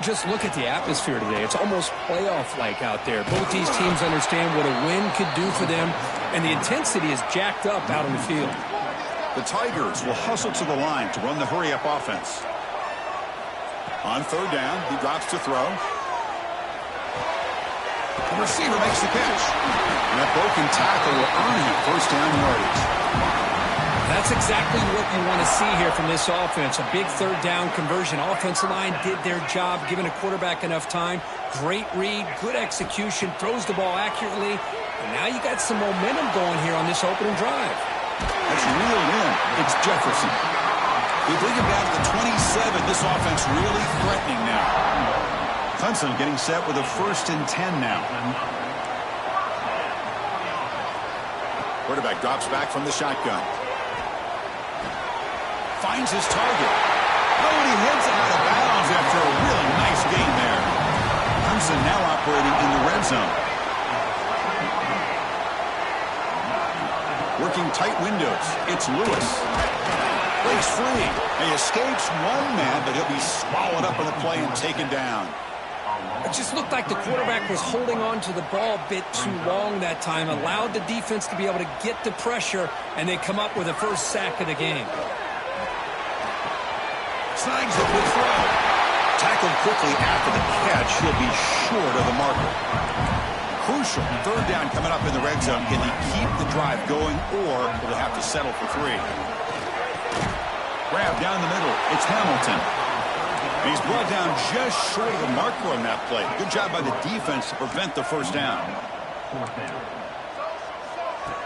Just look at the atmosphere today. It's almost playoff-like out there. Both these teams understand what a win could do for them, and the intensity is jacked up out on the field. The Tigers will hustle to the line to run the hurry-up offense. On third down, he drops to throw. The receiver makes the catch. And a broken tackle will earn him first down yardage. That's exactly what you want to see here from this offense. A big third down conversion. Offensive line did their job, giving a quarterback enough time. Great read, good execution, throws the ball accurately. And now you got some momentum going here on this opening drive. That's reeled in. It's Jefferson. We bring him down to the 27. This offense really threatening now. Clemson getting set with a 1st and 10 now. Quarterback drops back from the shotgun. Finds his target. Oh, and he heads out of bounds after a really nice gain there. Clemson now operating in the red zone. Working tight windows. It's Lewis. Breaks free. He escapes one man, but he'll be swallowed up in the play and taken down. It just looked like the quarterback was holding on to the ball a bit too long that time. Allowed the defense to be able to get the pressure, and they come up with the first sack of the game. Snags a good throw. Tackled quickly after the catch. He'll be short of the marker. Crucial. Third down coming up in the red zone. Can he keep the drive going, or will they have to settle for 3? Grab down the middle. It's Hamilton. He's brought down just short of the marker on that play. Good job by the defense to prevent the first down.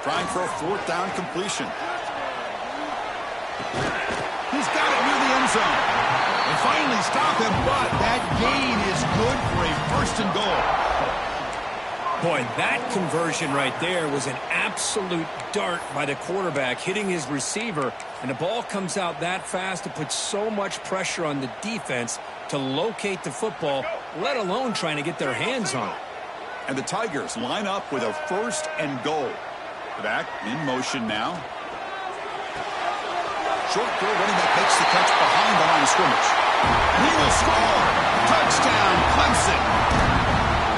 Trying for a 4th down completion. He's got it near the end zone. They finally stop him, but that gain is good for a 1st and goal. Boy, that conversion right there was an absolute dart by the quarterback, hitting his receiver, and the ball comes out that fast. It puts so much pressure on the defense to locate the football, let alone trying to get their hands on it. And the Tigers line up with a 1st and goal. Back in motion now. Short throw, running back makes the catch behind the line of scrimmage. And he will score! Touchdown, Clemson!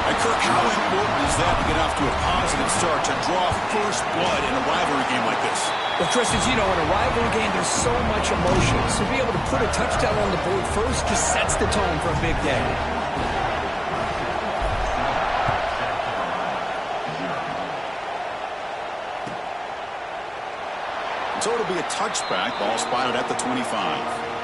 And Kirk, how important is that to get off to a positive start, to draw first blood in a rivalry game like this? Well, Chris, as you know, in a rivalry game, there's so much emotion. So to be able to put a touchdown on the board first just sets the tone for a big day. So it'll be a touchback. Ball spotted at the 25.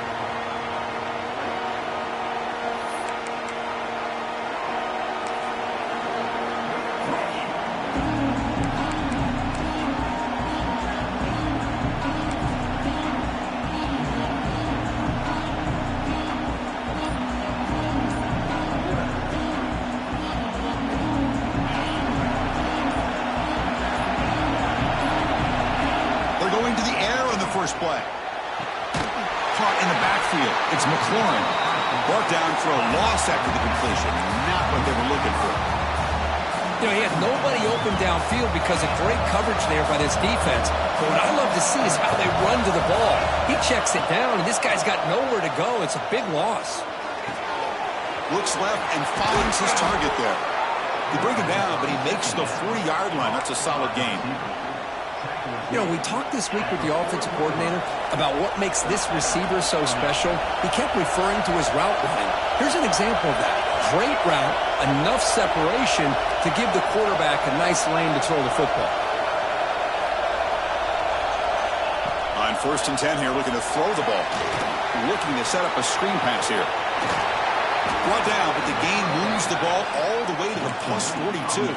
First play. Caught in the backfield. It's McLaurin. Brought down for a loss after the completion. Not what they were looking for. You know, he had nobody open downfield because of great coverage there by this defense. But what I love to see is how they run to the ball. He checks it down, and this guy's got nowhere to go. It's a big loss. Looks left and finds his target there. They bring him down, but he makes the 40-yard line. That's a solid game. You know, we talked this week with the offensive coordinator about what makes this receiver so special. He kept referring to his route running. Here's an example of that. Great route, enough separation to give the quarterback a nice lane to throw the football. On 1st and 10 here, looking to throw the ball. Looking to set up a screen pass here. Brought down, but the gain moves the ball all the way to the plus 42.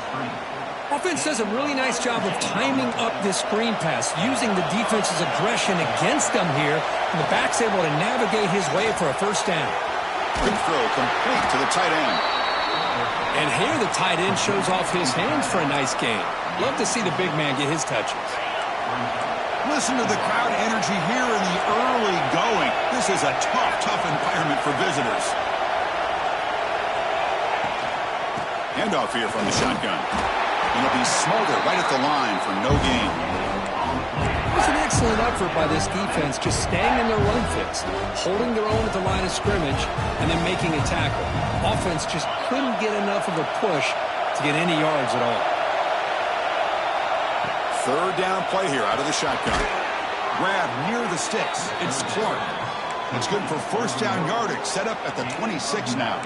Offense does a really nice job of timing up this screen pass, using the defense's aggression against them here, and the back's able to navigate his way for a 1st down. Quick throw complete to the tight end. And here the tight end shows off his hands for a nice gain. Love to see the big man get his touches. Listen to the crowd energy here in the early going. This is a tough environment for visitors. Handoff here from the shotgun. And he'll be smothered right at the line for no gain. was an excellent effort by this defense, just staying in their run fits, holding their own at the line of scrimmage, and then making a tackle. Offense just couldn't get enough of a push to get any yards at all. Third down play here out of the shotgun. Grab near the sticks. It's Clark. It's good for first down yardage. Set up at the 26 now.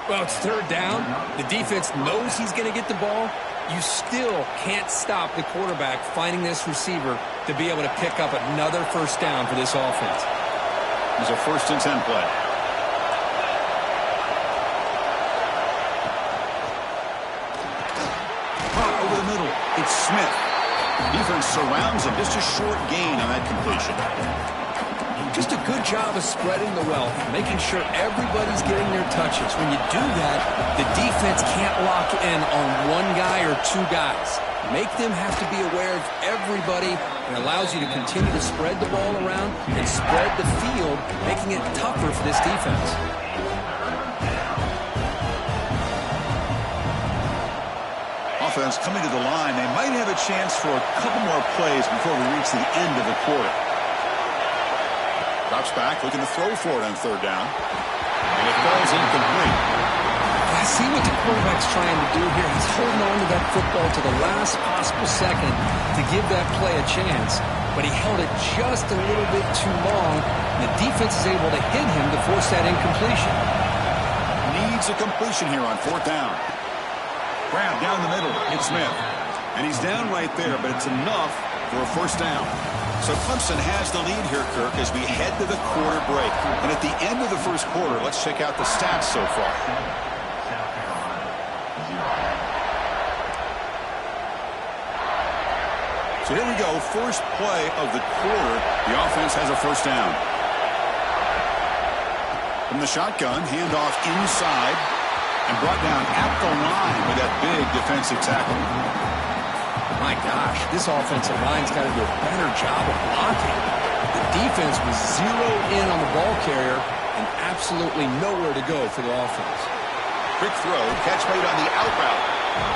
Well, it's third down. The defense knows he's going to get the ball. You still can't stop the quarterback finding this receiver to be able to pick up another first down for this offense. It's a 1st and 10 play. Over the middle, it's Smith. Defense surrounds him. Just a short gain on that completion. Just a good job of spreading the wealth, making sure everybody's getting their touches. When you do that, the defense can't lock in on one guy or two guys. Make them have to be aware of everybody. It allows you to continue to spread the ball around and spread the field, making it tougher for this defense. Offense coming to the line. They might have a chance for a couple more plays before we reach the end of the quarter. Drops back, looking to throw for it on third down. And it falls incomplete. I see what the quarterback's trying to do here. He's holding on to that football to the last possible second to give that play a chance. But he held it just a little bit too long. And the defense is able to hit him to force that incompletion. Needs a completion here on fourth down. Grab down the middle. It's Smith. And he's down right there, but it's enough for a first down. So Clemson has the lead here, Kirk, as we head to the quarter break. And at the end of the first quarter, let's check out the stats so far. So here we go, first play of the quarter. The offense has a first down. From the shotgun, handoff inside, and brought down at the line with that big defensive tackle. My gosh, this offensive line's got to do a better job of blocking. The defense was zeroed in on the ball carrier and absolutely nowhere to go for the offense. Quick throw, catch made on the out route.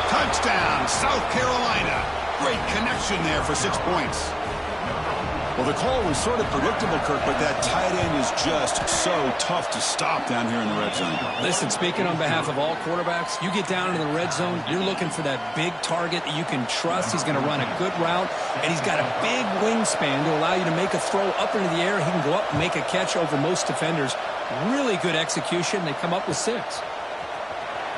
Touchdown, South Carolina. Great connection there for 6 points. Well, the call was sort of predictable, Kirk, but that tight end is just so tough to stop down here in the red zone. Listen, speaking on behalf of all quarterbacks, you get down into the red zone, you're looking for that big target that you can trust. He's going to run a good route, and he's got a big wingspan to allow you to make a throw up into the air. He can go up and make a catch over most defenders. Really good execution. They come up with 6.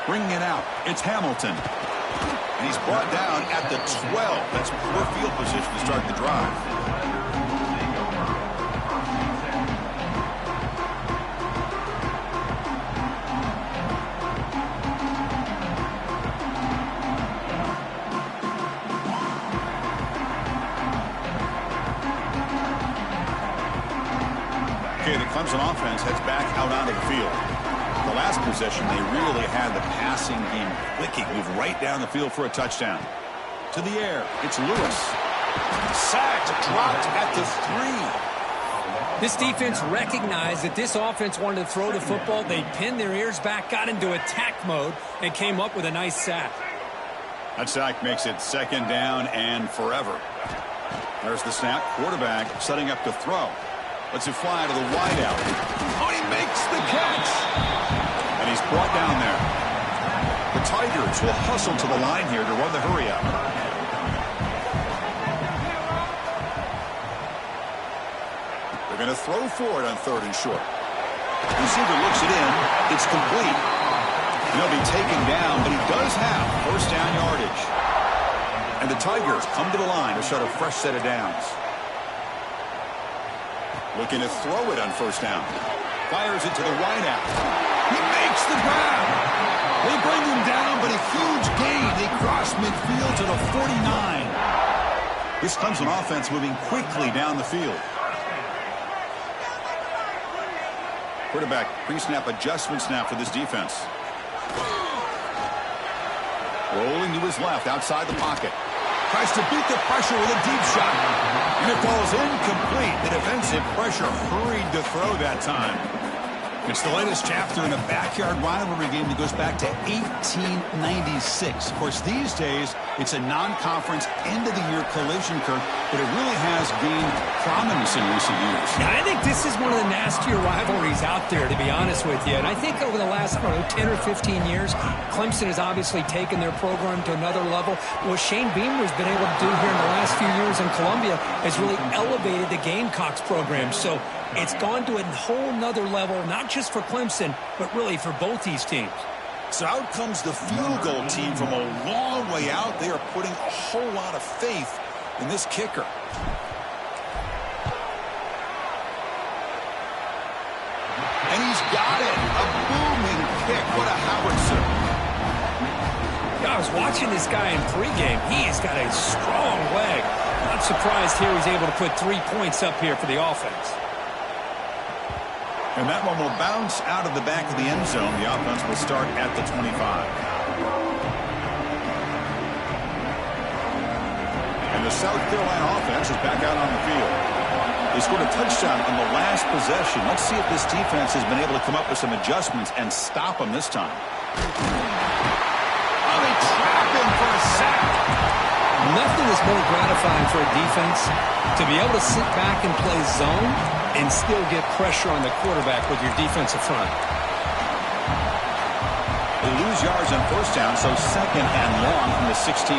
Bringing it out, it's Hamilton. And he's brought down at the 12. That's poor field position to start the drive. Okay, the Clemson offense heads back out onto the field. The last possession, they really had the passing game clicking. Move right down the field for a touchdown. To the air, it's Lewis. Sacked, dropped at the 3. This defense recognized that this offense wanted to throw the football. They pinned their ears back, got into attack mode, and came up with a nice sack. That sack makes it second down and forever. There's the snap. Quarterback setting up to throw. Lets it fly to the wideout. Oh, he makes the catch. And he's brought down there. The Tigers will hustle to the line here to run the hurry up. They're going to throw for it on third and short. Receiver looks it in. It's complete. He'll be taken down, but he does have first down yardage. And the Tigers come to the line to start a fresh set of downs. Looking to throw it on first down. Fires it to the wideout. He makes the grab. They bring him down, but a huge gain. They cross midfield to the 49. This Clemson offense moving quickly down the field. Quarterback pre-snap adjustment snap for this defense. Rolling to his left outside the pocket. Tries to beat the pressure with a deep shot. And it falls incomplete. The defensive pressure hurried to throw that time. It's the latest chapter in a backyard rivalry game that goes back to 1896. Of course, these days, it's a non-conference end-of-the-year collision, Kirk, but it really has gained prominence in recent years. Yeah, I think this is one of the nastier rivalries out there, to be honest with you. And I think over the last, 10 or 15 years, Clemson has obviously taken their program to another level. What Shane Beamer's been able to do here in the last few years in Columbia has really elevated the Gamecocks program. So it's gone to a whole nother level, not just for Clemson, but really for both these teams. So out comes the field goal team from a long way out. They are putting a whole lot of faith in this kicker. And he's got it. A booming kick. What a howitzer. I was watching this guy in pregame. He has got a strong leg. Not surprised here he's able to put 3 points up here for the offense. And that one will bounce out of the back of the end zone. The offense will start at the 25. And the South Carolina offense is back out on the field. They scored a touchdown in the last possession. Let's see if this defense has been able to come up with some adjustments and stop them this time. Oh, they trap him for a sack. Nothing is more gratifying for a defense to be able to sit back and play zone and still get pressure on the quarterback with your defensive front. They lose yards on first down, so second and long from the 16.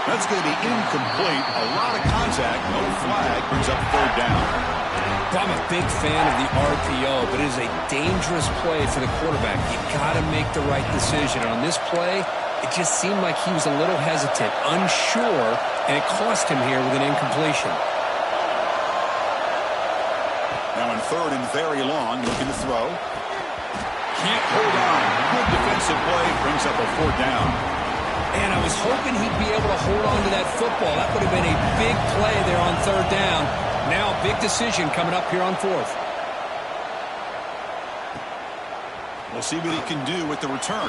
That's going to be incomplete. A lot of contact. No flag. Brings up third down. I'm a big fan of the RPO, but it is a dangerous play for the quarterback. You got to make the right decision. And on this play, it just seemed like he was a little hesitant, unsure, and it cost him here with an incompletion. Now in third and very long, looking to throw. Can't hold on. Good defensive play. Brings up a fourth down. And I was hoping he'd be able to hold on to that football. That would have been a big play there on third down. Now a big decision coming up here on fourth. We'll see what he can do with the return.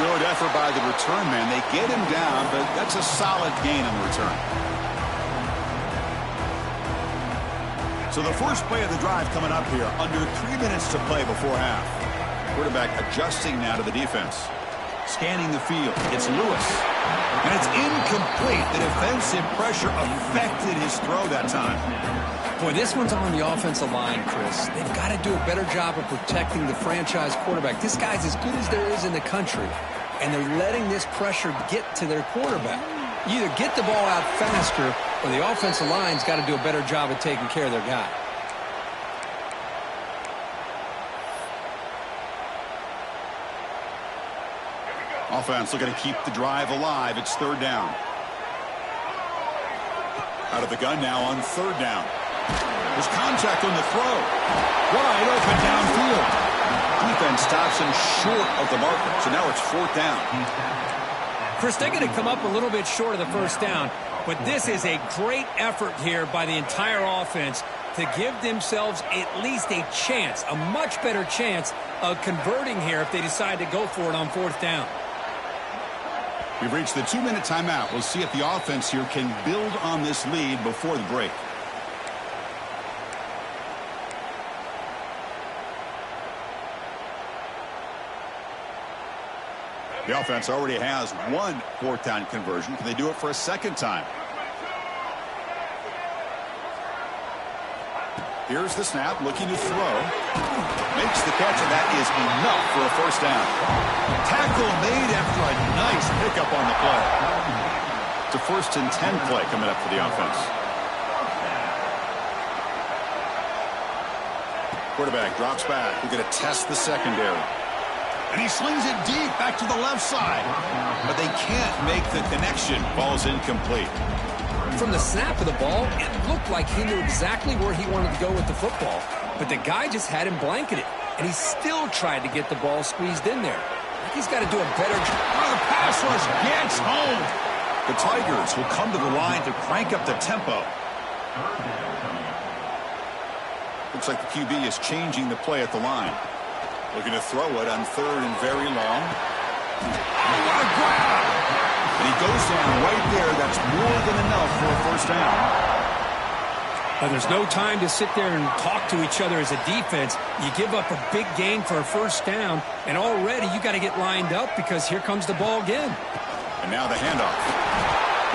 Good effort by the return man. They get him down, but that's a solid gain on the return. So the first play of the drive coming up here. Under 3 minutes to play before half. Quarterback adjusting now to the defense. Scanning the field. It's Lewis. And it's incomplete. The defensive pressure affected his throw that time. Boy, this one's on the offensive line, Chris. They've got to do a better job of protecting the franchise quarterback. This guy's as good as there is in the country, and they're letting this pressure get to their quarterback. You either get the ball out faster, or the offensive line's got to do a better job of taking care of their guy. Offense looking to keep the drive alive. It's third down. Out of the gun now on third down. There's contact on the throw. Wide open downfield. Defense stops him short of the marker. So now it's fourth down. Chris, they're going to come up a little bit short of the first down, but this is a great effort here by the entire offense to give themselves at least a chance, a much better chance of converting here if they decide to go for it on fourth down. We've reached the 2-minute timeout. We'll see if the offense here can build on this lead before the break. The offense already has one fourth down conversion. Can they do it for a second time? Here's the snap, looking to throw. Makes the catch, and that is enough for a first down. Tackle made after a nice pickup on the play. It's a 1st and 10 play coming up for the offense. Quarterback drops back. We're going to test the secondary. And he slings it deep back to the left side. But they can't make the connection. Ball's incomplete. From the snap of the ball, it looked like he knew exactly where he wanted to go with the football. But the guy just had him blanketed. And he still tried to get the ball squeezed in there. He's got to do a better job. Oh, the pass rush gets home. The Tigers will come to the line to crank up the tempo. Looks like the QB is changing the play at the line. Looking to throw it on third and very long. Oh, what a grab! And he goes down right there. That's more than enough for a first down. Well, there's no time to sit there and talk to each other as a defense. You give up a big gain for a first down, and already you got to get lined up because here comes the ball again. And now the handoff.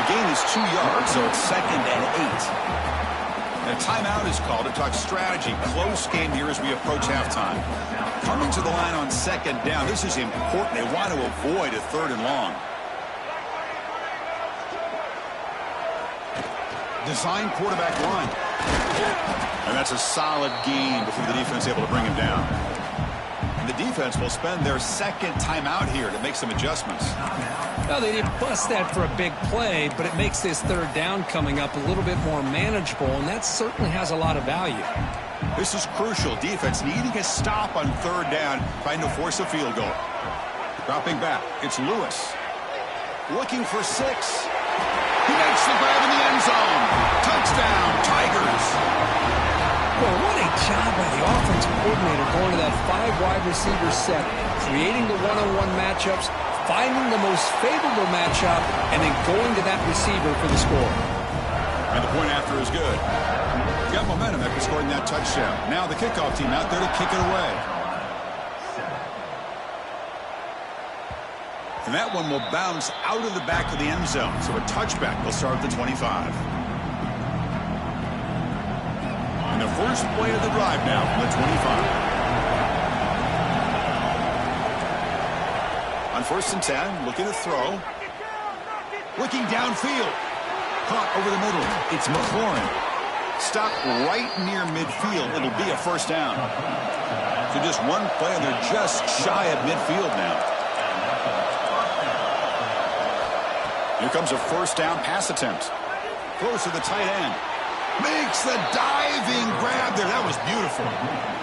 The gain is 2 yards, so it's 2nd and 8. And a timeout is called to talk strategy. Close game here as we approach halftime. Coming to the line on 2nd down. This is important. They want to avoid a 3rd and long. Design quarterback run. And that's a solid gain before the defense is able to bring him down. And the defense will spend their 2nd timeout here to make some adjustments. Well, they didn't bust that for a big play, but it makes this 3rd down coming up a little bit more manageable, and that certainly has a lot of value. This is crucial. Defense needing a stop on 3rd down, trying to force a field goal. Dropping back, it's Lewis. Looking for 6. He makes the grab in the end zone. Touchdown, Tigers. Well, what a job by the offensive coordinator going to that 5 wide receiver set, creating the one-on-one matchups, finding the most favorable matchup, and then going to that receiver for the score. And the point after is good. Got momentum after scoring that touchdown. Now the kickoff team out there to kick it away. And that one will bounce out of the back of the end zone. So a touchback will start at the 25. And the first play of the drive now from the 25. On 1st and 10, looking to throw. Looking downfield. Caught over the middle. It's McLaurin. Stopped right near midfield. It'll be a first down. So just one play, and they're just shy of midfield now. Here comes a first down pass attempt. Throws to the tight end. Makes the diving grab there. That was beautiful.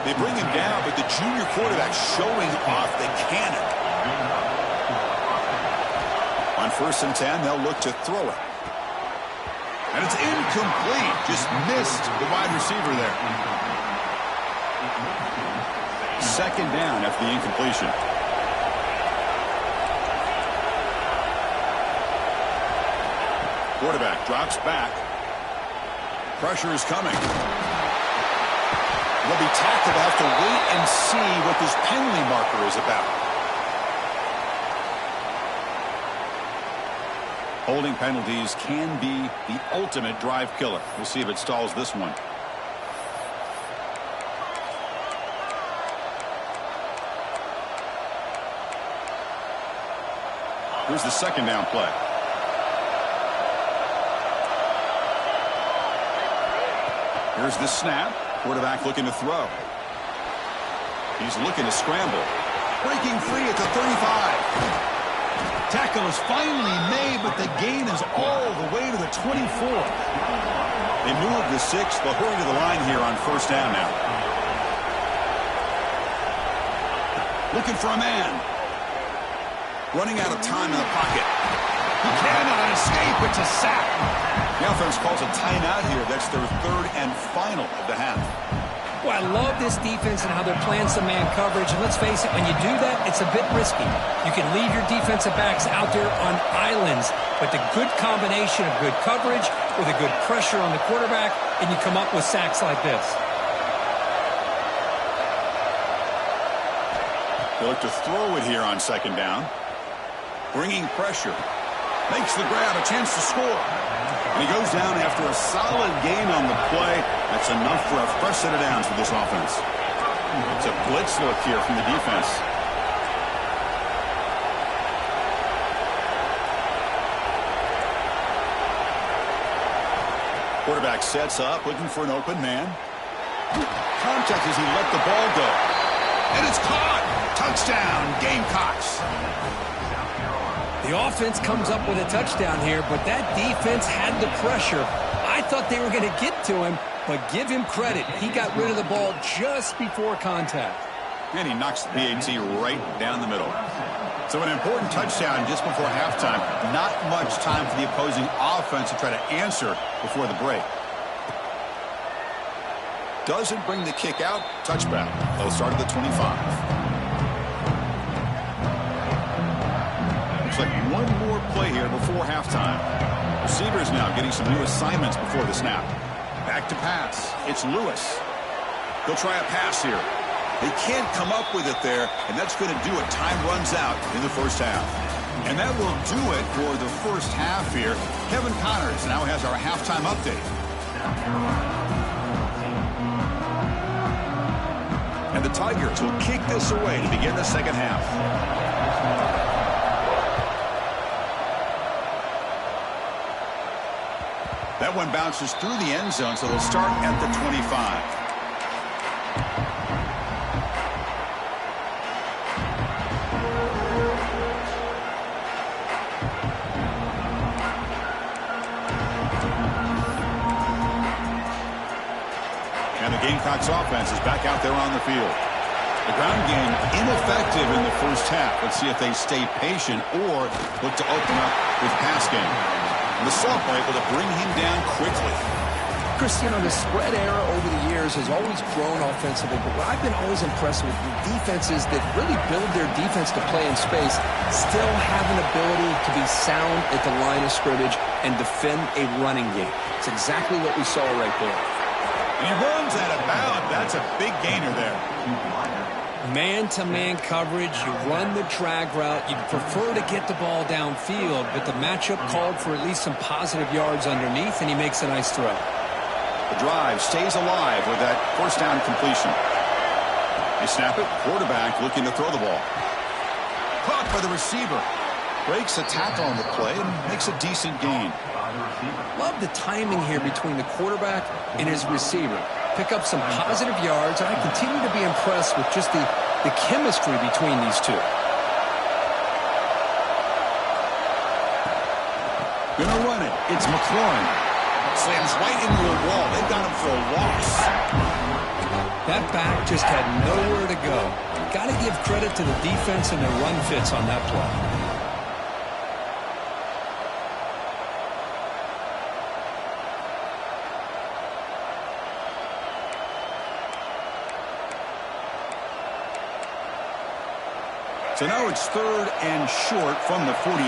They bring him down, but the junior quarterback showing off the cannon. On 1st and 10, they'll look to throw it. And it's incomplete. Just missed the wide receiver there. 2nd down after the incompletion. Quarterback drops back. Pressure is coming. They'll be tackled. They'll have to wait and see what this penalty marker is about. Holding penalties can be the ultimate drive killer. We'll see if it stalls this one. Here's the 2nd down play. Here's the snap. Quarterback looking to throw. He's looking to scramble. Breaking free at the 35. Tackle is finally made, but the gain is all the way to the 24. They move the 6. They'll hurry to the line here on 1st down now. Looking for a man. Running out of time in the pocket. He cannot escape. It's a sack. The offense calls a timeout here. That's their 3rd and final of the half. Well, I love this defense and how they're playing some man coverage. And let's face it, when you do that, it's a bit risky. You can leave your defensive backs out there on islands, but the good combination of good coverage with a good pressure on the quarterback, and you come up with sacks like this. They look to throw it here on 2nd down. Bringing pressure. Makes the grab, a chance to score. And he goes down after a solid gain on the play. That's enough for a fresh set of downs for this offense. It's a blitz look here from the defense. Quarterback sets up, looking for an open man. Contact as he let the ball go. And it's caught. Touchdown, Gamecocks. The offense comes up with a touchdown here, but that defense had the pressure. I thought they were going to get to him, but give him credit. He got rid of the ball just before contact. And he knocks the PAT right down the middle. So an important touchdown just before halftime. Not much time for the opposing offense to try to answer before the break. Doesn't bring the kick out. Touchback. They'll start at the 25. Looks like one more play here before halftime. Receivers now getting some new assignments before the snap. Back to pass. It's Lewis. He'll try a pass here. They can't come up with it there, and that's going to do it. Time runs out in the first half. And that will do it for the first half here. Kevin Connors now has our halftime update. And the Tigers will kick this away to begin the second half. That one bounces through the end zone, so they'll start at the 25. Gamecocks offense is back out there on the field. The ground game ineffective in the first half. Let's see if they stay patient or look to open up with pass game. And the Salts are able to bring him down quickly. Chris, you know, the spread era over the years has always grown offensively, but what I've been always impressed with the defenses that really build their defense to play in space still have an ability to be sound at the line of scrimmage and defend a running game. It's exactly what we saw right there. And he runs out of bounds. That's a big gainer there. Man-to-man coverage, you run the drag route. You prefer to get the ball downfield, but the matchup called for at least some positive yards underneath, and he makes a nice throw. The drive stays alive with that first down completion. They snap it. Quarterback looking to throw the ball. Caught by the receiver. Breaks a tackle on the play and makes a decent gain. Love the timing here between the quarterback and his receiver. Pick up some positive yards, and I continue to be impressed with just the chemistry between these two. Gonna run it. It's McLaurin. Slams right into a wall. They've got him for a loss. That back just had nowhere to go. Got to give credit to the defense and their run fits on that play. So now it's 3rd and short from the 43.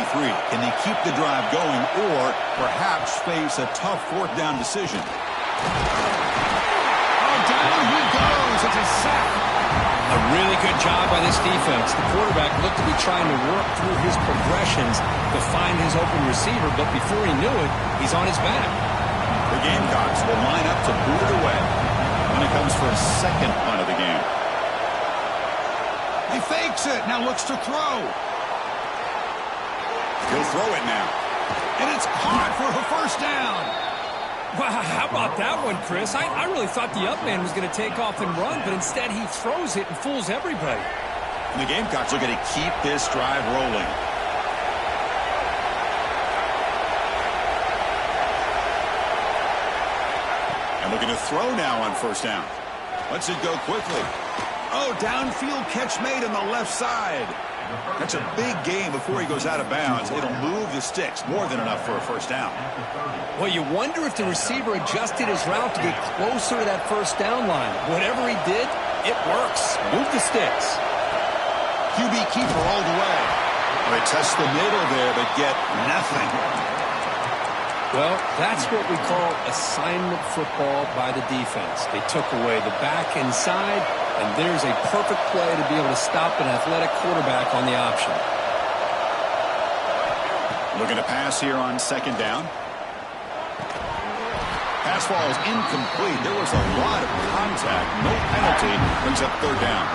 Can they keep the drive going or perhaps face a tough 4th down decision? Oh, down he goes. It's a sack. A really good job by this defense. The quarterback looked to be trying to work through his progressions to find his open receiver, but before he knew it, he's on his back. The Gamecocks will line up to boot it away when it comes for a second punt of the game. He fakes it. Now looks to throw. He'll throw it now. And it's caught for a first down. Wow, how about that one, Chris? I really thought the up man was going to take off and run, but instead he throws it and fools everybody. And the Gamecocks are going to keep this drive rolling. And looking to throw now on first down. Lets it go quickly. Oh, downfield catch made on the left side. That's a big gain before he goes out of bounds. It'll move the sticks. More than enough for a first down. Well, you wonder if the receiver adjusted his route to get closer to that first down line. Whatever he did, it works. Move the sticks. QB keeper all the way. They test the middle there, but get nothing. Well, that's what we call assignment football by the defense. They took away the back inside, and there's a perfect play to be able to stop an athletic quarterback on the option. Looking to pass here on second down. Pass ball is incomplete. There was a lot of contact. No penalty. Brings up third down.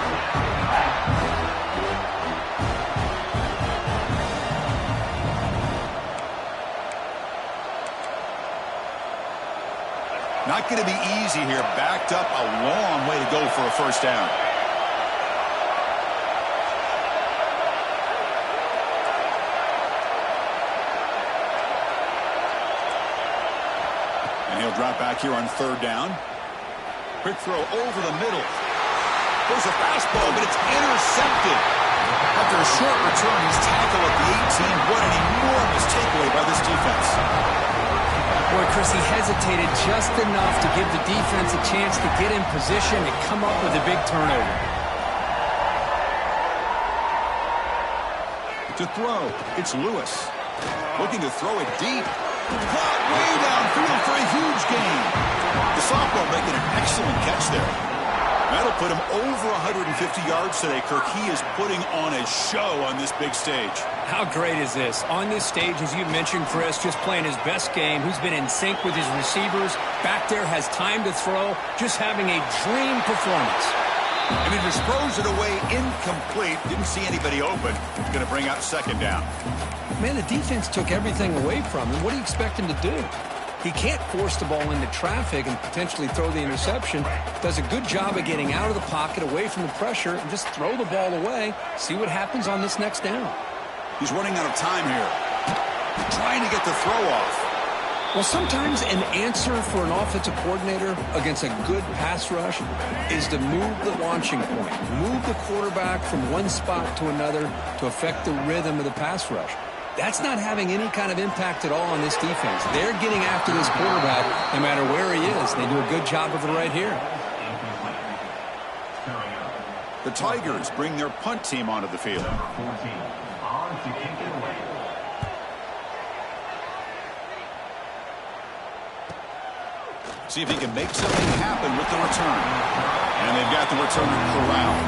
Not going to be easy here. Backed up a long way to go for a first down. And he'll drop back here on third down. Quick throw over the middle. There's a fastball, but it's intercepted. After a short return, he's tackled at the 18. What an enormous takeaway by this defense. Boy, Chris, he hesitated just enough to give the defense a chance to get in position and come up with a big turnover. To throw, it's Lewis. Looking to throw it deep. Caught way downfield for a huge gain. The sophomore making an excellent catch there. That'll put him over 150 yards today, Kirk. He is putting on a show on this big stage. How great is this? On this stage, as you mentioned, Chris, just playing his best game. He's been in sync with his receivers. Back there, has time to throw. Just having a dream performance. And he just throws it away incomplete. Didn't see anybody open. It's going to bring out second down. Man, the defense took everything away from him. What do you expect him to do? He can't force the ball into traffic and potentially throw the interception. Does a good job of getting out of the pocket, away from the pressure, and just throw the ball away. See what happens on this next down. He's running out of time here. Trying to get the throw off. Well, sometimes an answer for an offensive coordinator against a good pass rush is to move the launching point. Move the quarterback from one spot to another to affect the rhythm of the pass rush. That's not having any kind of impact at all on this defense. They're getting after this quarterback no matter where he is. They do a good job of it right here. The Tigers bring their punt team onto the field. See if he can make something happen with the return. And they've got the returner corralled.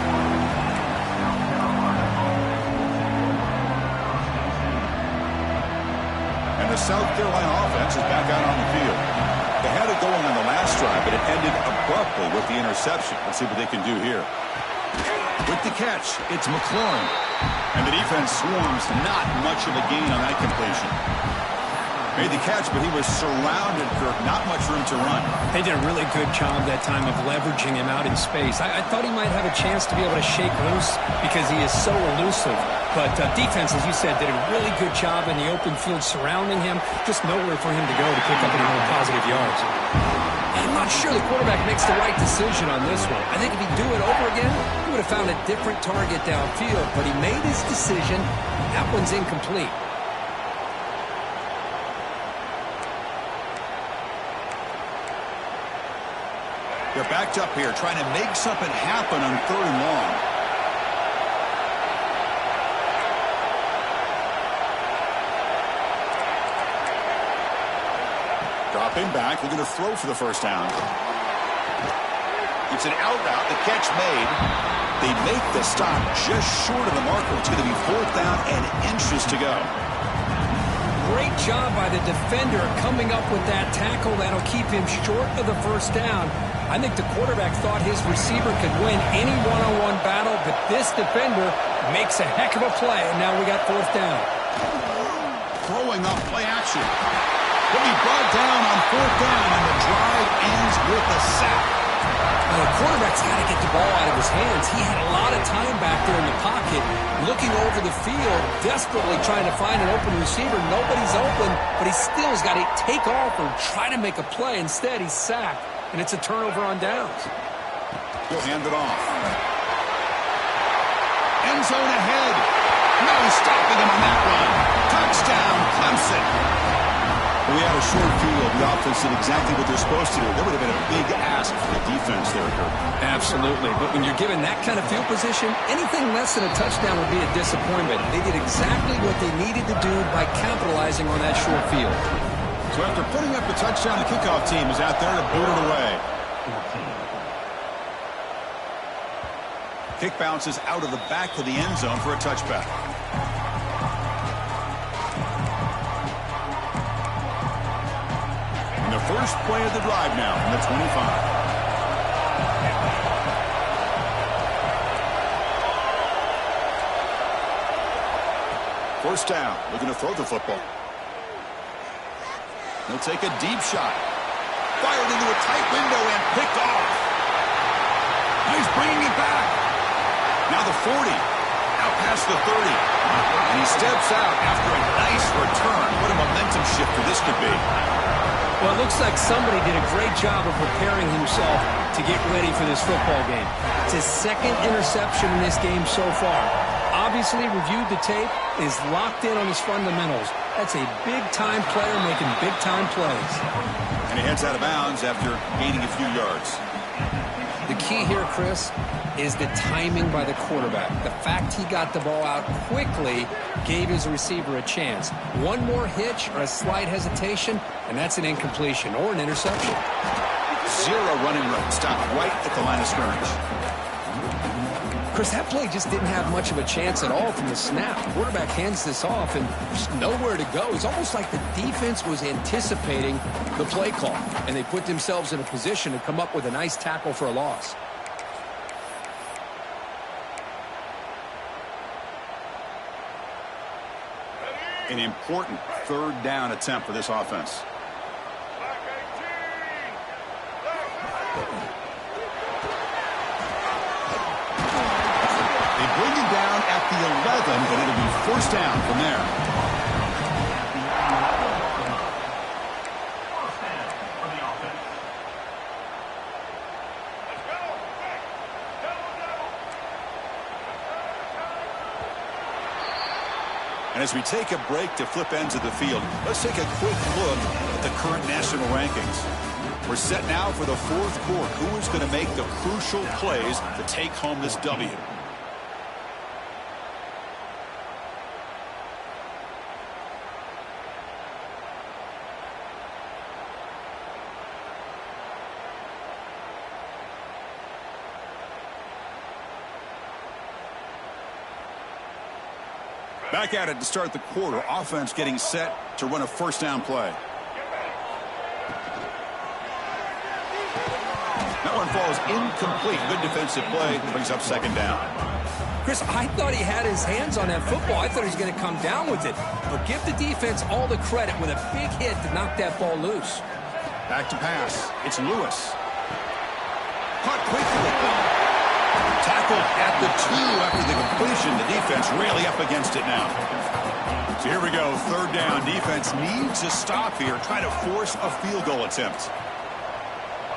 And the South Carolina offense is back out on the field. They had it going on the last drive, but it ended abruptly with the interception. Let's see what they can do here. With the catch, it's McLaurin. And the defense swarms, not much of a gain on that completion. Made the catch, but he was surrounded, Kirk. Not much room to run. They did a really good job that time of leveraging him out in space. I thought he might have a chance to be able to shake loose because he is so elusive. But defense, as you said, did a really good job in the open field surrounding him. Just nowhere for him to go to pick up any more positive yards. And I'm not sure the quarterback makes the right decision on this one. I think if he'd do it over again, he would have found a different target downfield. But he made his decision. That one's incomplete. They're backed up here, trying to make something happen on 3rd and long. Dropping back, looking to throw for the first down. It's an out route, the catch made. They make the stop just short of the marker. It's going to be 4th down and inches to go. Great job by the defender coming up with that tackle that'll keep him short of the first down. I think the quarterback thought his receiver could win any one-on-one battle, but this defender makes a heck of a play, and now we got 4th down. Throwing off play action. He'll be brought down on 4th down, and the drive ends with a sack. Well, the quarterback's got to get the ball out of his hands. He had a lot of time back there in the pocket, looking over the field, desperately trying to find an open receiver. Nobody's open, but he still has got to take off or try to make a play. Instead, he's sacked, and it's a turnover on downs. He'll hand it off. End zone ahead. No stopping him on that run. Touchdown, Clemson. We had a short field. The offense did exactly what they're supposed to do. That would have been a big ask for the defense there, Kirk. Absolutely. But when you're given that kind of field position, anything less than a touchdown would be a disappointment. They did exactly what they needed to do by capitalizing on that short field. So after putting up the touchdown, the kickoff team is out there to boot it away. Kick bounces out of the back of the end zone for a touchback. And the first play of the drive now from the 25. First down, looking to throw the football. He'll take a deep shot. Fired into a tight window and picked off. He's bringing it back. Now the 40. Out past the 30. And he steps out after a nice return. What a momentum shifter this could be. Well, it looks like somebody did a great job of preparing himself to get ready for this football game. It's his 2nd interception in this game so far. Obviously reviewed the tape, is locked in on his fundamentals. That's a big-time player making big-time plays. And he heads out of bounds after gaining a few yards. The key here, Chris, is the timing by the quarterback. The fact he got the ball out quickly gave his receiver a chance. One more hitch or a slight hesitation, and that's an incompletion or an interception. Zero running room. Stopped right at the line of scrimmage. Chris, that play just didn't have much of a chance at all from the snap. The quarterback hands this off, and there's nowhere to go. It's almost like the defense was anticipating the play call, and they put themselves in a position to come up with a nice tackle for a loss. An important third down attempt for this offense. They bring him down at the 11, but it'll be first down from there. And as we take a break to flip ends of the field, let's take a quick look at the current national rankings. We're set now for the fourth quarter. Who is going to make the crucial plays to take home this W? Back at it to start the quarter. Offense getting set to run a first down play. That one falls incomplete. Good defensive play. Brings up second down. Chris, I thought he had his hands on that football. I thought he was going to come down with it. But give the defense all the credit with a big hit to knock that ball loose. Back to pass. It's Lewis. Caught quickly. Tackled at the 2 after the completion. The defense really up against it now. So here we go. Third down. Defense needs a stop here. Try to force a field goal attempt.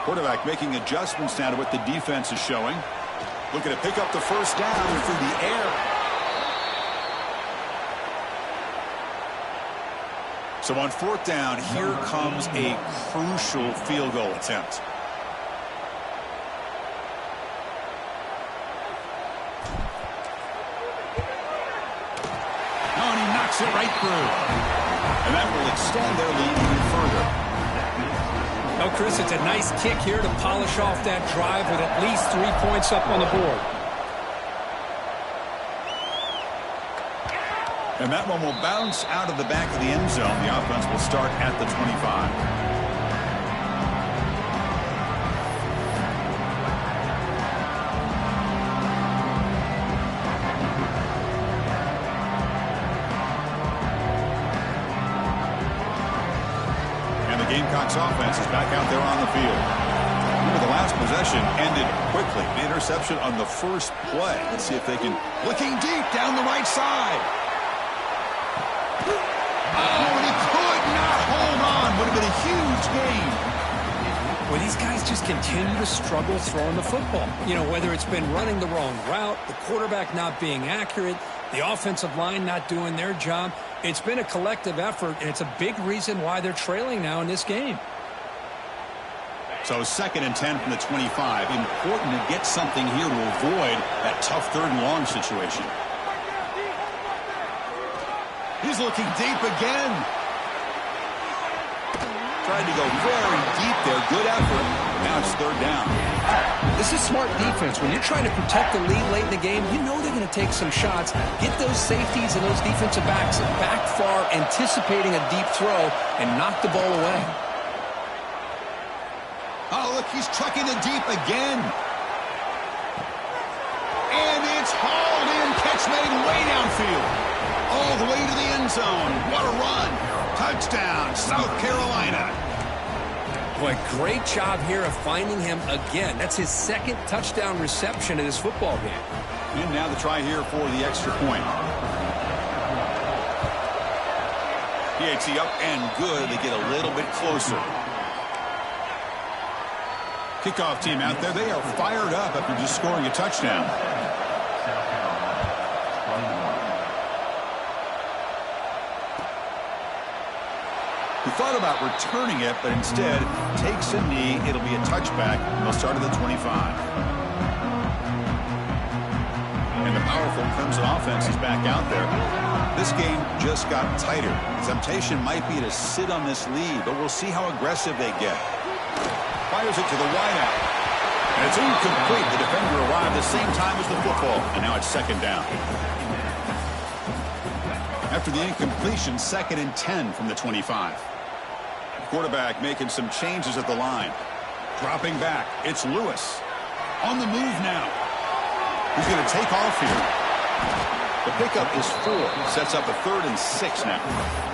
Quarterback making adjustments now to what the defense is showing. Looking to pick up the first down through the air. So on fourth down, here comes a crucial field goal attempt. Oh, and he knocks it right through. And that will extend their lead even further. Oh, Chris, it's a nice kick here to polish off that drive with at least 3 points up on the board. And that one will bounce out of the back of the end zone. The offense will start at the 25. Gamecocks offense is back out there on the field. Remember, the last possession ended quickly. The interception on the first play. Let's see if they can. Looking deep down the right side. Oh, and he could not hold on. Would have been a huge gain. Well, these guys just continue to struggle throwing the football. You know, whether it's been running the wrong route, the quarterback not being accurate, the offensive line not doing their job. It's been a collective effort, and it's a big reason why they're trailing now in this game. So 2nd and 10 from the 25. Important to get something here to avoid that tough third and long situation. He's looking deep again. Tried to go very deep there. Good effort. Now it's third down. This is smart defense. When you're trying to protect the lead late in the game, you know they're going to take some shots. Get those safeties and those defensive backs back far, anticipating a deep throw, and knock the ball away. Oh, look, he's trucking it deep again. And it's hauled in. Catch made way downfield. All the way to the end zone. What a run. Touchdown, South Carolina. Boy, great job here of finding him again. That's his 2nd touchdown reception in this football game. And now the try here for the extra point. PAT up and good. They get a little bit closer. Kickoff team out there. They are fired up after just scoring a touchdown. who thought about returning it, but instead takes a knee. It'll be a touchback. They'll start at the 25. And the powerful Clemson offense is back out there. This game just got tighter. The temptation might be to sit on this lead, but we'll see how aggressive they get. Fires it to the wideout. And it's incomplete. The defender arrived the same time as the football, and now it's second down. After the incompletion, 2nd and 10 from the 25. The quarterback making some changes at the line. Dropping back, it's Lewis. On the move now. He's going to take off here. The pickup is 4. Sets up a 3rd and 6 now.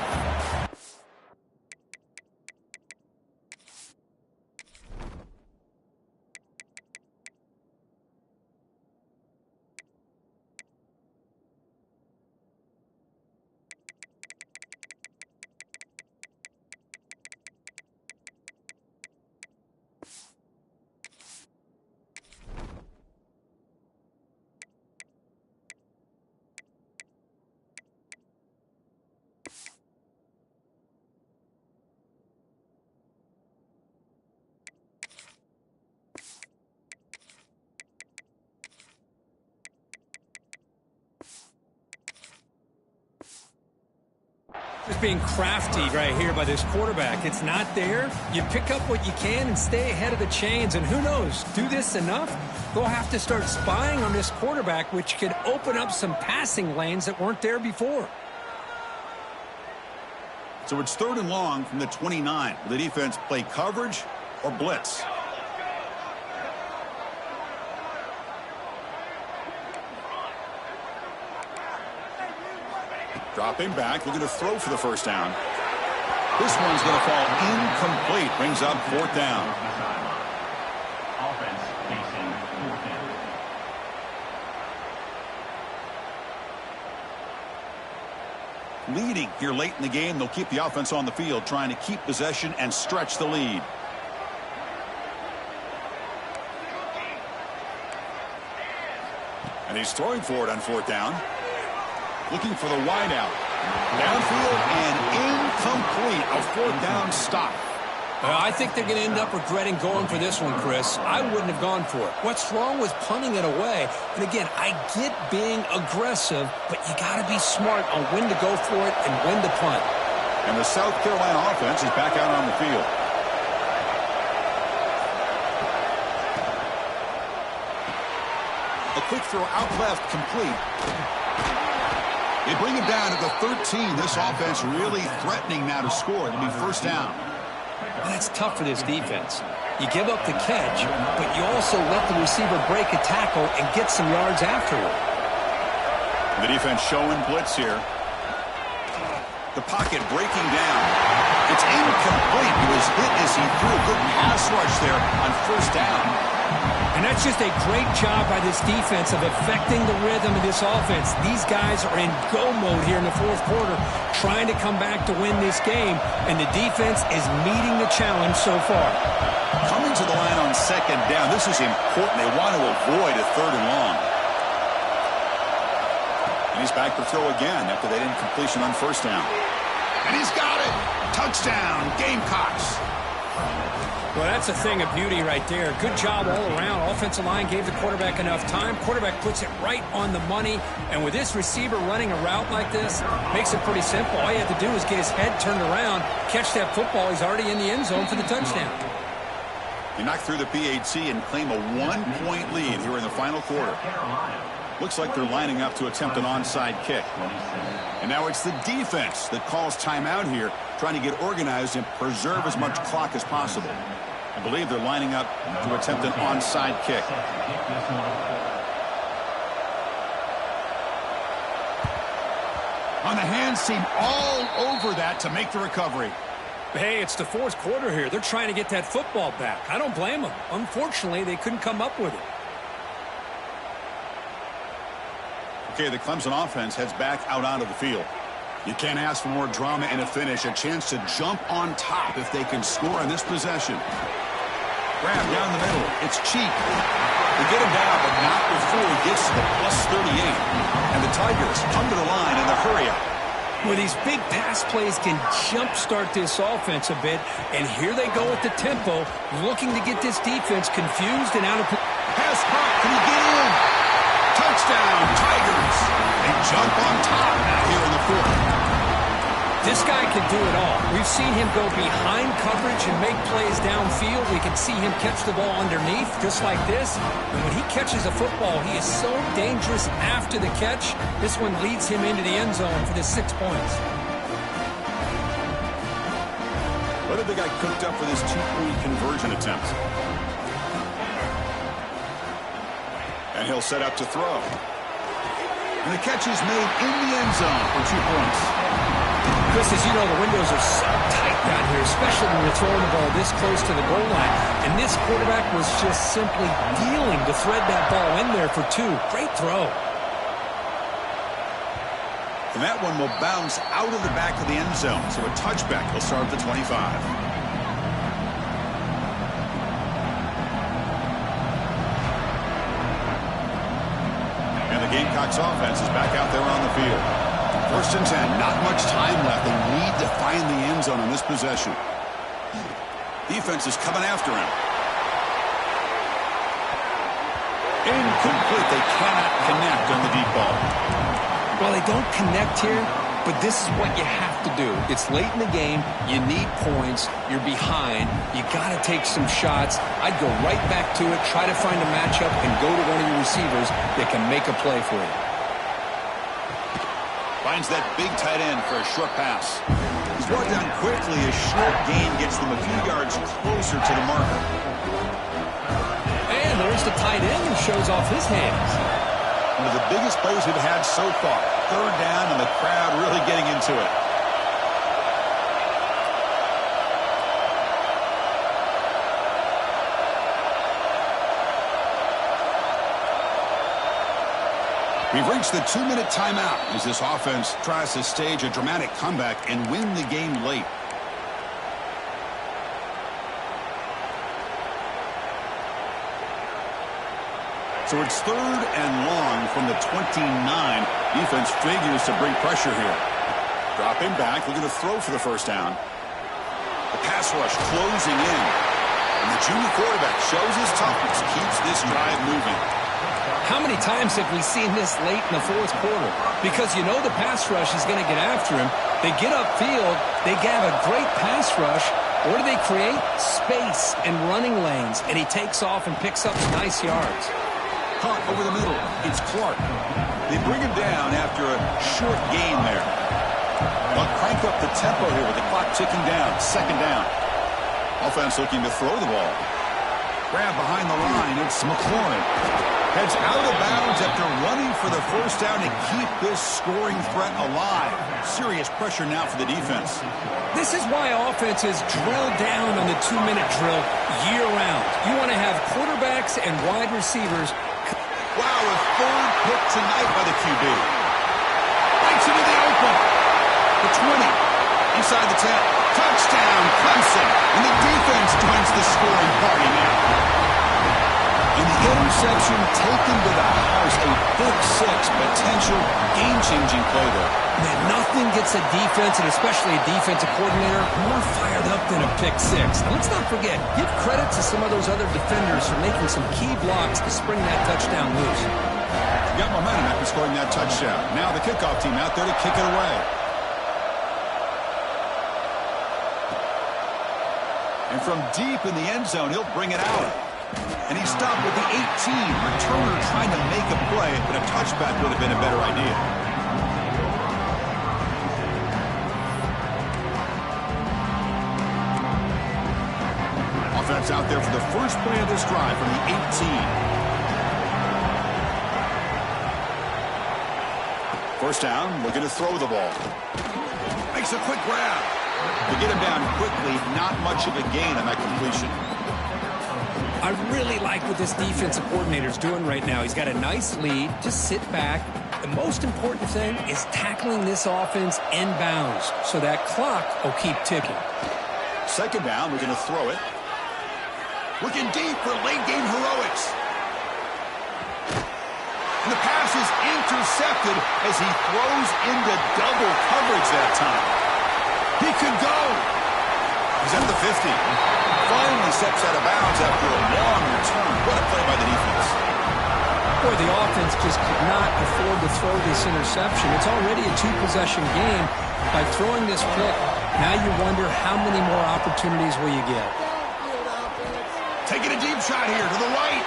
Just being crafty right here by this quarterback. It's not there. You pick up what you can and stay ahead of the chains. And who knows, do this enough, they'll have to start spying on this quarterback, which could open up some passing lanes that weren't there before. So it's 3rd and long from the 29. Will the defense play coverage or blitz? Dropping back, looking to throw for the first down. This one's going to fall incomplete. Brings up 4th down. Offense facing 4th down. Leading here late in the game, they'll keep the offense on the field, trying to keep possession and stretch the lead. And he's throwing for it on 4th down. Looking for the wideout. Downfield and incomplete. A 4th down stop. I think they're going to end up regretting going for this one, Chris. I wouldn't have gone for it. What's wrong with punting it away? And again, I get being aggressive, but you got to be smart on when to go for it and when to punt. And the South Carolina offense is back out on the field. A quick throw out left, complete. They bring him down at the 13. This offense really threatening now to score. It'll be 1st down. And that's tough for this defense. You give up the catch, but you also let the receiver break a tackle and get some yards afterward. The defense showing blitz here. The pocket breaking down. It's incomplete. He was hit as he threw a good pass rush there on 1st down. And that's just a great job by this defense of affecting the rhythm of this offense. These guys are in go mode here in the 4th quarter, trying to come back to win this game, and the defense is meeting the challenge so far. Coming to the line on 2nd down, this is important. They want to avoid a 3rd and long. And he's back to throw again after that incompletion on 1st down. And he's got it! Touchdown, Gamecocks! Well, that's a thing of beauty right there. Good job all around. Offensive line gave the quarterback enough time. Quarterback puts it right on the money. And with this receiver running a route like this, makes it pretty simple. All you have to do is get his head turned around, catch that football. He's already in the end zone for the touchdown. They knock through the PAT and claim a 1-point lead here in the final quarter. Looks like they're lining up to attempt an onside kick. And now it's the defense that calls timeout here, trying to get organized and preserve as much clock as possible. I believe they're lining up to attempt an onside kick. On the hands team all over that to make the recovery. Hey, it's the 4th quarter here. They're trying to get that football back. I don't blame them. Unfortunately, they couldn't come up with it. Okay, the Clemson offense heads back out onto the field. You can't ask for more drama and a finish. A chance to jump on top if they can score on this possession. Grab down the middle. It's Cheek. They get him down, but not before he gets to the +38. And the Tigers come to the line in the hurry-up. Where these big pass plays can jumpstart this offense a bit. And here they go at the tempo, looking to get this defense confused and out of position. Pass caught. Can he get in? Touchdown, Tigers. They jump on top now here in the fourth. This guy can do it all. We've seen him go behind coverage and make plays downfield. We can see him catch the ball underneath, just like this. And when he catches a football, he is so dangerous after the catch. This one leads him into the end zone for the 6 points. What have they got cooked up for this two-point conversion attempt? And he'll set up to throw. And the catch is made in the end zone for 2 points. Chris, as you know, the windows are so tight down here, especially when you're throwing the ball this close to the goal line. And this quarterback was just simply dealing to thread that ball in there for 2. Great throw. And that one will bounce out of the back of the end zone. So a touchback will start at the 25. And the Gamecocks offense is back out there on the field. 1st and 10, not much time left. They need to find the end zone on this possession. Defense is coming after him. Incomplete. They cannot connect on the deep ball. Well, they don't connect here, but this is what you have to do. It's late in the game. You need points. You're behind. You got to take some shots. I'd go right back to it, try to find a matchup, and go to one of your receivers that can make a play for you. Finds that big tight end for a short pass. He's brought down quickly. A short gain gets them a few yards closer to the marker. And there's the tight end who shows off his hands. One of the biggest plays we've had so far. 3rd down, and the crowd really getting into it. We've reached the 2-minute timeout as this offense tries to stage a dramatic comeback and win the game late. So it's 3rd and long from the 29. Defense figures to bring pressure here. Dropping back, looking to throw for the 1st down. The pass rush closing in. And the junior quarterback shows his toughness, keeps this drive moving. How many times have we seen this late in the 4th quarter? Because you know the pass rush is going to get after him. They get upfield, they have a great pass rush. What do they create? Space and running lanes. And he takes off and picks up some nice yards. Caught over the middle. It's Clark. They bring him down after a short gain there. They'll crank up the tempo here with the clock ticking down. 2nd down. Offense looking to throw the ball. Grab behind the line. It's McLaurin. Heads out of bounds after running for the 1st down to keep this scoring threat alive. Serious pressure now for the defense. This is why offenses drill down on the 2-minute drill year-round. You want to have quarterbacks and wide receivers. Wow, a 3rd pick tonight by the QB. Breaks into the open. The 20. Inside the 10. Touchdown, Clemson. And the defense joins the scoring party now. And the interception taken to the house, a big 6, potential game-changing play there. Man, nothing gets a defense, and especially a defensive coordinator, more fired up than a pick 6. Now, let's not forget, give credit to some of those other defenders for making some key blocks to spring that touchdown loose. Got momentum after scoring that touchdown. Now the kickoff team out there to kick it away. And from deep in the end zone, he'll bring it out. And he stopped with the 18. Returner trying to make a play, but a touchback would have been a better idea. Offense out there for the first play of this drive from the 18. 1st down, looking to throw the ball. Makes a quick grab. To get him down quickly, not much of a gain on that completion. I really like what this defensive coordinator is doing right now. He's got a nice lead. Just sit back. The most important thing is tackling this offense inbounds so that clock will keep ticking. 2nd down, we're going to throw it. Looking deep for late game heroics. And the pass is intercepted as he throws into double coverage that time. He could go. He's at the 50. Finally steps out of bounds after a long return. What a play by the defense. Boy, the offense just could not afford to throw this interception. It's already a two-possession game. By throwing this pick, now you wonder how many more opportunities will you get. Taking a deep shot here to the right.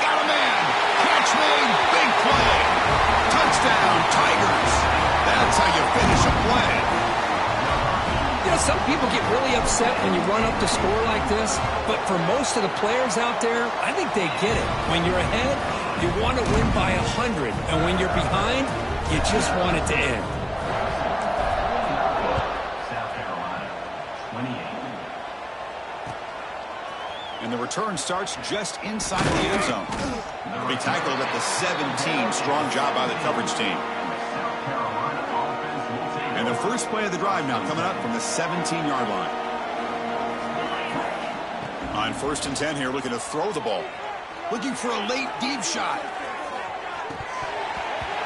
Got a man. Catch made. Big play. Touchdown, Tigers. That's how you finish a play. You know, some people get really upset when you run up the score like this, but for most of the players out there, I think they get it. When you're ahead, you want to win by 100, and when you're behind, you just want it to end. And the return starts just inside the end zone. They tackled at the 17. Strong job by the coverage team. And the first play of the drive now coming up from the 17-yard line. On 1st and 10 here, looking to throw the ball. Looking for a late deep shot.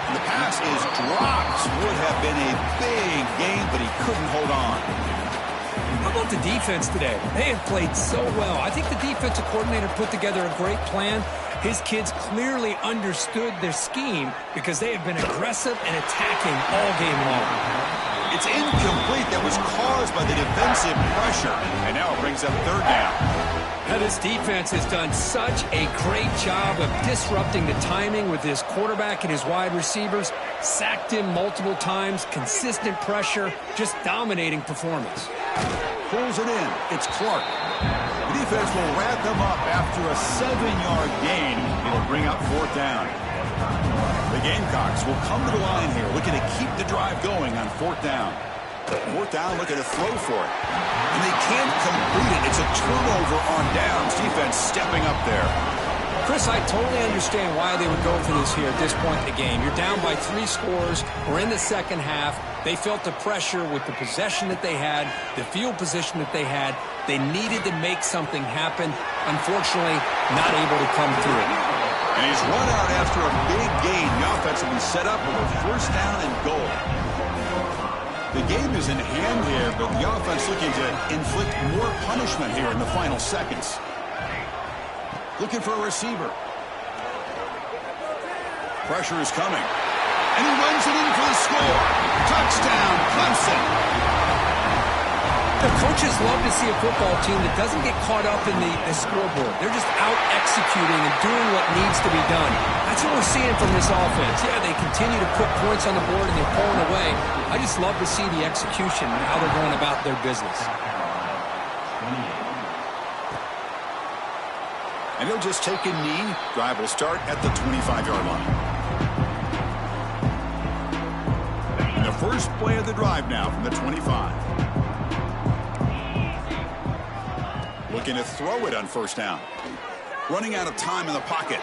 And the pass is dropped. Would have been a big game, but he couldn't hold on. How about the defense today? They have played so well. I think the defensive coordinator put together a great plan. His kids clearly understood their scheme because they have been aggressive and attacking all game long. It's incomplete. That was caused by the defensive pressure. And now it brings up 3rd down. Now this defense has done such a great job of disrupting the timing with his quarterback and his wide receivers. Sacked him multiple times. Consistent pressure. Just dominating performance. Pulls it in. It's Clark. The defense will wrap them up after a 7-yard gain. It'll bring up 4th down. The Gamecocks will come to the line here, looking to keep the drive going on 4th down. 4th down, looking to throw for it. And they can't complete it. It's a turnover on downs. Defense stepping up there. Chris, I totally understand why they would go for this here at this point in the game. You're down by 3 scores. We're in the second half. They felt the pressure with the possession that they had, the field position that they had. They needed to make something happen. Unfortunately, not able to come through. And he's run out after a big gain. The offense will be set up with a 1st down and goal. The game is in hand here, but the offense looking to inflict more punishment here in the final seconds. Looking for a receiver. Pressure is coming. And he runs it in for the score. Touchdown, Clemson. The coaches love to see a football team that doesn't get caught up in the scoreboard. They're just out executing and doing what needs to be done. That's what we're seeing from this offense. Yeah, they continue to put points on the board and they're pulling away. I just love to see the execution and how they're going about their business. And he'll just take a knee. Drive will start at the 25-yard line. And the first play of the drive now from the 25. Looking to throw it on 1st down. Running out of time in the pocket.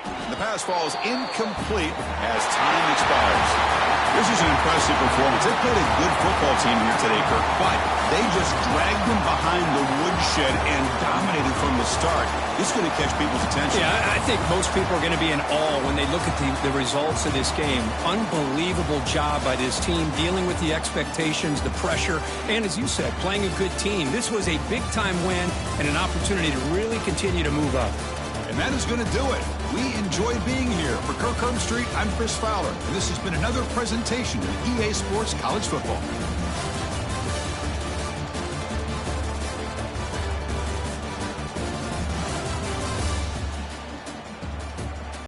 And the pass falls incomplete as time expires. This is an impressive performance. They played a good football team here today, Kirk, but they just dragged them behind the woodshed and dominated from the start. This is going to catch people's attention. Yeah, I think most people are going to be in awe when they look at the results of this game. Unbelievable job by this team dealing with the expectations, the pressure, and as you said, playing a good team. This was a big-time win and an opportunity to really continue to move up. And that is going to do it. We enjoyed being here. For Kirk Herbstreit, I'm Chris Fowler, and this has been another presentation of EA Sports College Football.